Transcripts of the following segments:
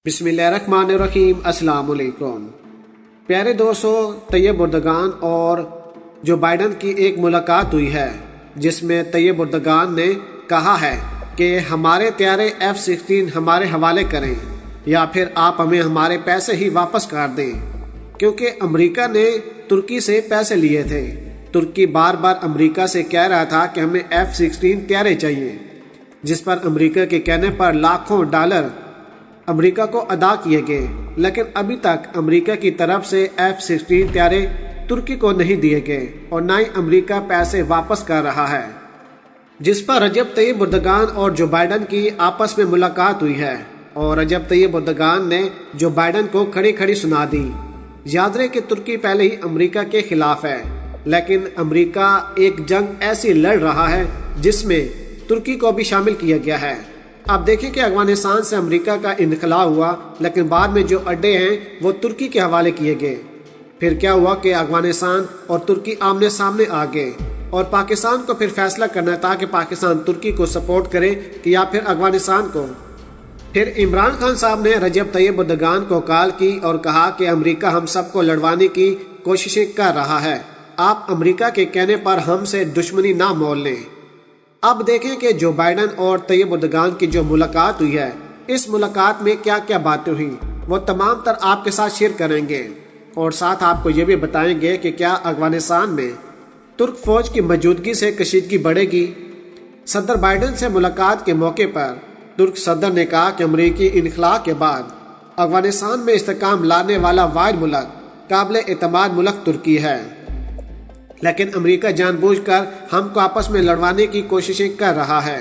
بسم اللہ الرحمن الرحیم۔ السلام علیکم پیارے دوستو، طیب اردگان اور جو بائیڈن کی ایک ملاقات ہوئی ہے جس میں طیب اردگان نے کہا ہے کہ ہمارے طیارے F-16 ہمارے حوالے کریں یا پھر آپ ہمیں ہمارے پیسے ہی واپس کر دیں، کیونکہ امریکہ نے ترکی سے پیسے لیے تھے۔ ترکی بار بار امریکہ سے کہہ رہا تھا کہ ہمیں F-16 طیارے چاہیے، جس پر امریکہ کے کہنے پر لاکھوں ڈالر امریکہ کو ادا کیے گئے، لیکن ابھی تک امریکہ کی طرف سے F-16 طیارے ترکی کو نہیں دیے گئے اور نہ ہی امریکہ پیسے واپس کر رہا ہے، جس پر رجب طیب اردگان اور جو بائیڈن کی آپس میں ملاقات ہوئی ہے اور رجب طیب اردگان نے جو بائیڈن کو کھڑی کھڑی سنا دی۔ یاد رہے کہ ترکی پہلے ہی امریکہ کے خلاف ہے، لیکن امریکہ ایک جنگ ایسی لڑ رہا ہے جس میں ترکی کو بھی شامل کیا گیا ہے۔ آپ دیکھیں کہ افغانستان سے امریکہ کا انخلا ہوا، لیکن بعد میں جو اڈے ہیں وہ ترکی کے حوالے کیے گئے۔ پھر کیا ہوا کہ افغانستان اور ترکی آمنے سامنے آ گئے اور پاکستان کو پھر فیصلہ کرنا تھا کہ پاکستان ترکی کو سپورٹ کرے کہ یا پھر افغانستان کو۔ پھر عمران خان صاحب نے رجب طیب اردگان کو کال کی اور کہا کہ امریکہ ہم سب کو لڑوانے کی کوششیں کر رہا ہے، آپ امریکہ کے کہنے پر ہم سے دشمنی نہ مول لیں۔ اب دیکھیں کہ جو بائیڈن اور طیب اردگان کی جو ملاقات ہوئی ہے، اس ملاقات میں کیا کیا باتیں ہوئی وہ تمام تر آپ کے ساتھ شیئر کریں گے، اور ساتھ آپ کو یہ بھی بتائیں گے کہ کیا افغانستان میں ترک فوج کی موجودگی سے کشیدگی بڑھے گی۔ صدر بائیڈن سے ملاقات کے موقع پر ترک صدر نے کہا کہ امریکی انخلا کے بعد افغانستان میں استحکام لانے والا واحد ملک قابل اعتماد ملک ترکی ہے، لیکن امریکہ جان بوجھ کر ہم کو آپس میں لڑوانے کی کوششیں کر رہا ہے۔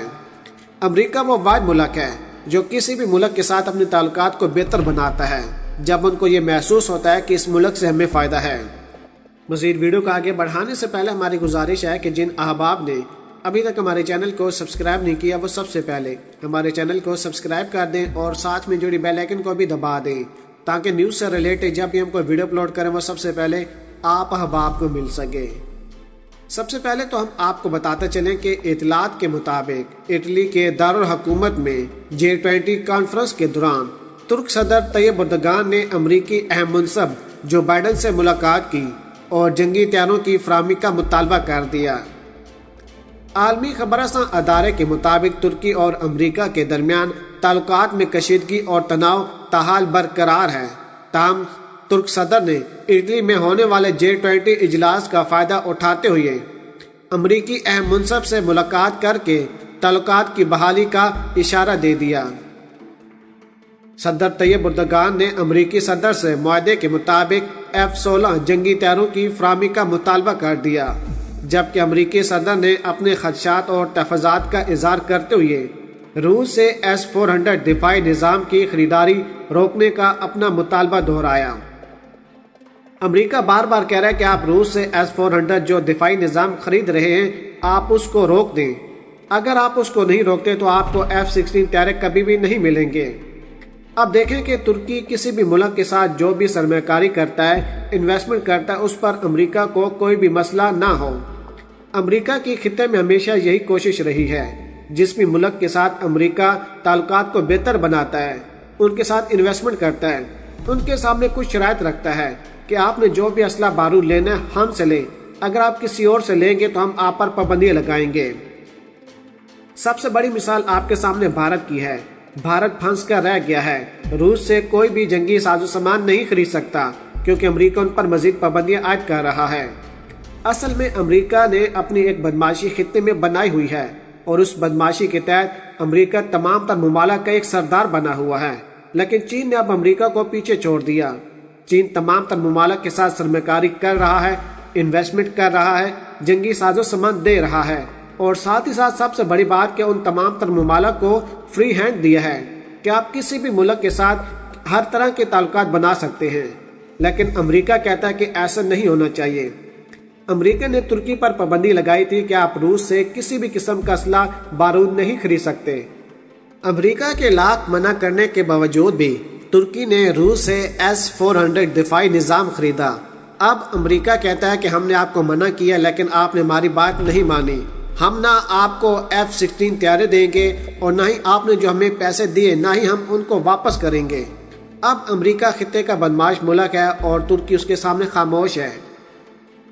امریکہ وہ واحد ملک ہے جو کسی بھی ملک کے ساتھ اپنے تعلقات کو بہتر بناتا ہے جب ان کو یہ محسوس ہوتا ہے کہ اس ملک سے ہمیں فائدہ ہے۔ مزید ویڈیو کو آگے بڑھانے سے پہلے ہماری گزارش ہے کہ جن احباب نے ابھی تک ہمارے چینل کو سبسکرائب نہیں کیا وہ سب سے پہلے ہمارے چینل کو سبسکرائب کر دیں اور ساتھ میں جڑی بیل آئیکن کو بھی دبا دیں تاکہ نیوز سے ریلیٹڈ جب بھی ہم کوئی ویڈیو اپلوڈ کریں وہ سب سے پہلے آپ احباب کو مل سکے۔ سب سے پہلے تو ہم آپ کو بتاتے چلیں کہ اطلاعات کے مطابق اٹلی کے دارالحکومت میں G20 کانفرنس کے دوران ترک صدر طیب اردگان نے امریکی اہم منصب جو بائیڈن سے ملاقات کی اور جنگی طیاروں کی فراہمی کا مطالبہ کر دیا۔ عالمی خبر رساں ادارے کے مطابق ترکی اور امریکہ کے درمیان تعلقات میں کشیدگی اور تناؤ تاحال برقرار ہے، تاہم ترک صدر نے اٹلی میں ہونے والے G20 اجلاس کا فائدہ اٹھاتے ہوئے امریکی اہم منصب سے ملاقات کر کے تعلقات کی بحالی کا اشارہ دے دیا۔ صدر طیب اردگان نے امریکی صدر سے معاہدے کے مطابق F-16 جنگی طیاروں کی فراہمی کا مطالبہ کر دیا، جبکہ امریکی صدر نے اپنے خدشات اور تحفظات کا اظہار کرتے ہوئے روس سے S-400 دفاعی نظام کی خریداری روکنے کا اپنا مطالبہ دہرایا۔ امریکہ بار بار کہہ رہا ہے کہ آپ روس سے S-400 جو دفاعی نظام خرید رہے ہیں آپ اس کو روک دیں، اگر آپ اس کو نہیں روکتے تو آپ کو F-16 طیارے کبھی بھی نہیں ملیں گے۔ اب دیکھیں کہ ترکی کسی بھی ملک کے ساتھ جو بھی سرمایہ کاری کرتا ہے، انویسٹمنٹ کرتا ہے، اس پر امریکہ کو کوئی بھی مسئلہ نہ ہو۔ امریکہ کی خطے میں ہمیشہ یہی کوشش رہی ہے، جس بھی ملک کے ساتھ امریکہ تعلقات کو بہتر بناتا ہے، ان کے ساتھ انویسٹمنٹ کرتا ہے، ان کے سامنے کچھ شرائط رکھتا ہے کہ آپ نے جو بھی اسلحہ بارود لینا ہے ہم سے لیں، اگر آپ کسی اور سے لیں گے تو ہم آپ پر پابندیاں لگائیں گے۔ سب سے بڑی مثال آپ کے سامنے بھارت کی ہے۔ بھارت پھنس کر رہ گیا ہے، روس سے کوئی بھی جنگی ساز و سامان نہیں خرید سکتا کیونکہ امریکہ ان پر مزید پابندیاں عائد کر رہا ہے۔ اصل میں امریکہ نے اپنی ایک بدمعاشی خطے میں بنائی ہوئی ہے اور اس بدمعاشی کے تحت امریکہ تمام تر ممالک کا ایک سردار بنا ہوا ہے، لیکن چین نے اب امریکہ کو پیچھے چھوڑ دیا۔ چین تمام تر ممالک کے ساتھ سرمایہ کاری کر رہا ہے، انویسٹمنٹ کر رہا ہے، جنگی ساز و سامان دے رہا ہے، اور ساتھ ہی ساتھ سب سے بڑی بات کہ ان تمام تر ممالک کو فری ہینڈ دیا ہے کہ آپ کسی بھی ملک کے ساتھ ہر طرح کے تعلقات بنا سکتے ہیں، لیکن امریکہ کہتا ہے کہ ایسا نہیں ہونا چاہیے۔ امریکہ نے ترکی پر پابندی لگائی تھی کہ آپ روس سے کسی بھی قسم کا اسلحہ بارود نہیں خرید سکتے۔ امریکہ کے لاکھ منع کرنے کے باوجود بھی ترکی نے روس سے S-400 دفاعی نظام خریدا۔ اب امریکہ کہتا ہے کہ ہم نے آپ کو منع کیا لیکن آپ نے ہماری بات نہیں مانی، ہم نہ آپ کو F-16 طیارے دیں گے اور نہ ہی آپ نے جو ہمیں پیسے دیے نہ ہی ہم ان کو واپس کریں گے۔ اب امریکہ خطے کا بدمعاش ملک ہے اور ترکی اس کے سامنے خاموش ہے۔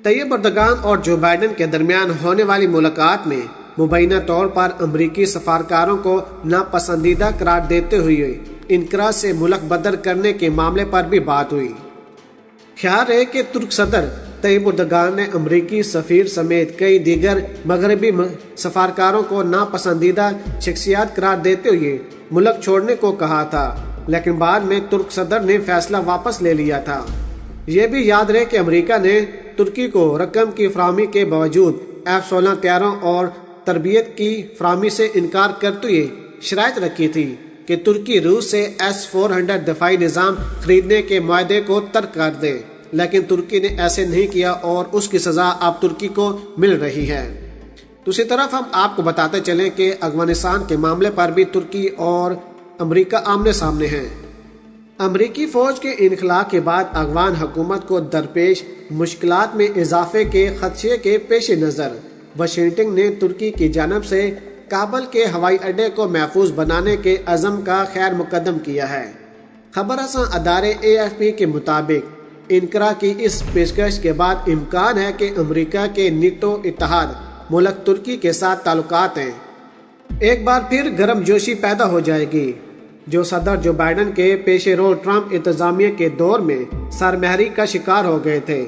طیب اردگان اور جو بائیڈن کے درمیان ہونے والی ملاقات میں مبینہ طور پر امریکی سفارتکاروں کو ناپسندیدہ قرار دیتے ہوئے انقرہ سے ملک بدر کرنے کے معاملے پر بھی بات ہوئی۔ خیال ہے کہ ترک صدر طیب اردگان نے امریکی سفیر سمیت کئی دیگر مغربی سفارتکاروں کو ناپسندیدہ شخصیات قرار دیتے ہوئے ملک چھوڑنے کو کہا تھا، لیکن بعد میں ترک صدر نے فیصلہ واپس لے لیا تھا۔ یہ بھی یاد رہے کہ امریکہ نے ترکی کو رقم کی فراہمی کے باوجود F-16 طیاروں اور تربیت کی فراہمی سے انکار کرتے ہوئے شرائط رکھی تھی کہ ترکی روس سے S-400 دفاعی نظام خریدنے کے معاہدے کو ترک کر دے، لیکن ترکی نے ایسے نہیں کیا اور اس کی سزا اب ترکی کو مل رہی ہے۔ دوسری طرف ہم آپ کو بتاتے چلیں کہ افغانستان کے معاملے پر بھی ترکی اور امریکہ آمنے سامنے ہیں۔ امریکی فوج کے انخلاء کے بعد افغان حکومت کو درپیش مشکلات میں اضافے کے خدشے کے پیش نظر واشنگٹن نے ترکی کی جانب سے کابل کے ہوائی اڈے کو محفوظ بنانے کے عزم کا خیر مقدم کیا ہے۔ خبر رساں ادارے AFP کے مطابق انقرہ کی اس پیشکش کے بعد امکان ہے کہ امریکہ کے نیٹو اتحاد ملک ترکی کے ساتھ تعلقات ہیں ایک بار پھر گرم جوشی پیدا ہو جائے گی، جو صدر جو بائیڈن کے پیش رو ٹرمپ انتظامیہ کے دور میں سرمہری کا شکار ہو گئے تھے۔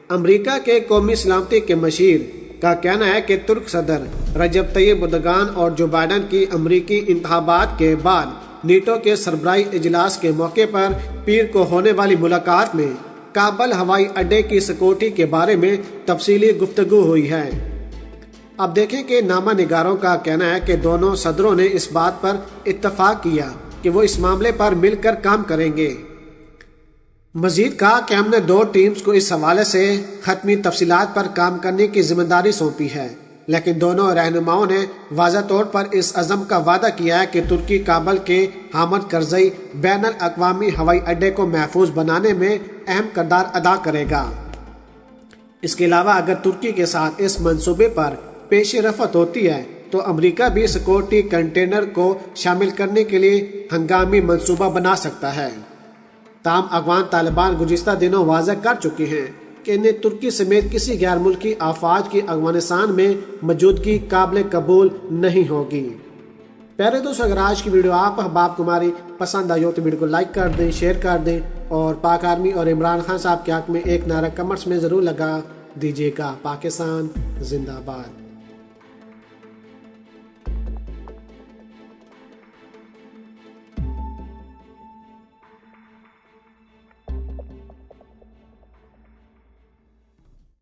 امریکہ کے قومی سلامتی کے مشیر کا کہنا ہے کہ ترک صدر رجب طیب اردگان اور جو بائیڈن کی امریکی انتخابات کے بعد نیٹو کے سربراہی اجلاس کے موقع پر پیر کو ہونے والی ملاقات میں کابل ہوائی اڈے کی سیکورٹی کے بارے میں تفصیلی گفتگو ہوئی ہے۔ اب دیکھیں کہ نامہ نگاروں کا کہنا ہے کہ دونوں صدروں نے اس بات پر اتفاق کیا کہ وہ اس معاملے پر مل کر کام کریں گے۔ مزید کہا کہ ہم نے دو ٹیمز کو اس حوالے سے حتمی تفصیلات پر کام کرنے کی ذمہ داری سونپی ہے، لیکن دونوں رہنماؤں نے واضح طور پر اس عزم کا وعدہ کیا ہے کہ ترکی کابل کے حامد کرزئی بین الاقوامی ہوائی اڈے کو محفوظ بنانے میں اہم کردار ادا کرے گا۔ اس کے علاوہ اگر ترکی کے ساتھ اس منصوبے پر پیش رفت ہوتی ہے تو امریکہ بھی سیکورٹی کنٹینر کو شامل کرنے کے لیے ہنگامی منصوبہ بنا سکتا ہے۔ تاہم افغان طالبان گزشتہ دنوں واضح کر چکے ہیں کہ انہیں ترکی سمیت کسی غیر ملکی افواج کی افغانستان میں موجودگی قابل قبول نہیں ہوگی۔ پیارے دوستو، اگر آج کی ویڈیو آپ احباب کو ہماری پسند آئی ہو تو ویڈیو کو لائک کر دیں، شیئر کر دیں اور پاک آرمی اور عمران خان صاحب کے حق میں ایک نعرہ کمنٹس میں ضرور لگا دیجیے گا۔ پاکستان زندہ باد۔